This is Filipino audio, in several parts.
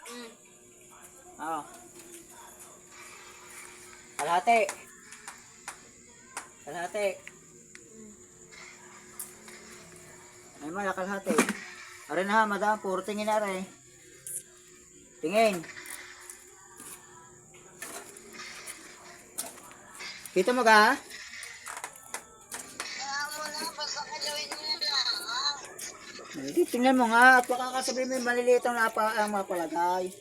Oo. Kalahati. Kalahati. Ay mala, kalahati. Aray na ha, madam. Puro tingin na aray. Tingin. Kita mo ka? Tingnan mo nga at baka kasabihin mo yung maliliit ang mapalagay.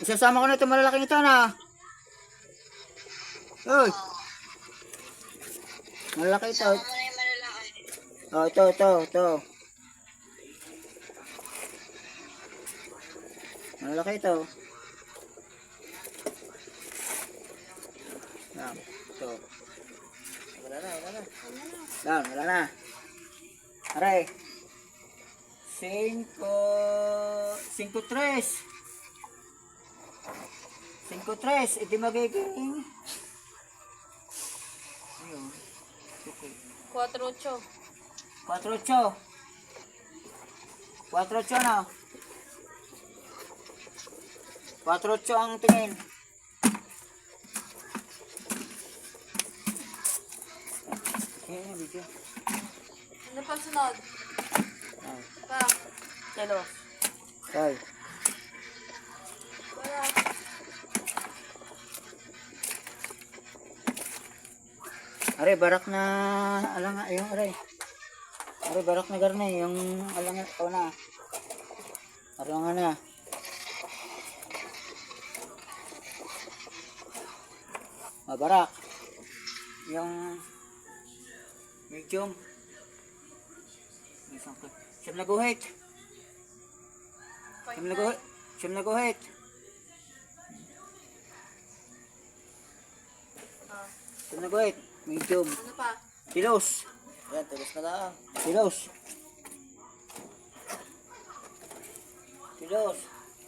Isasama ko na ito malalaking ito na. Uy. Malaki ito. Oh, ito. Malaki ito. Yan, ito. Wala na. Aray. 5-3. 5-3. Iti magiging. Ayun. Okay. 4-8. 4-8. 4-8 na. 4-8 ang tingin. Ayan, video. Ano pang sunod? Pa. Telo. Tay. Wala. Aray, barak na alang yung aray. Aray, barak na garne yung alang ito na. Alang na. Barak. Yung medium. Siyam na guhit. Siyam na guhit. Siyam na guhit. Medium. Ano pa? Tilos. Yan, tulos na lang. Tilos.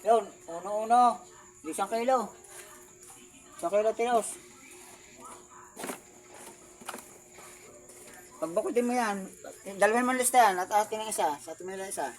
Yun, uno. 1 kilo. 1 kilo tilos. Pagbakutin mo yan, dalawin mo lista yan at atin ang isa. Sa atin mo yung isa.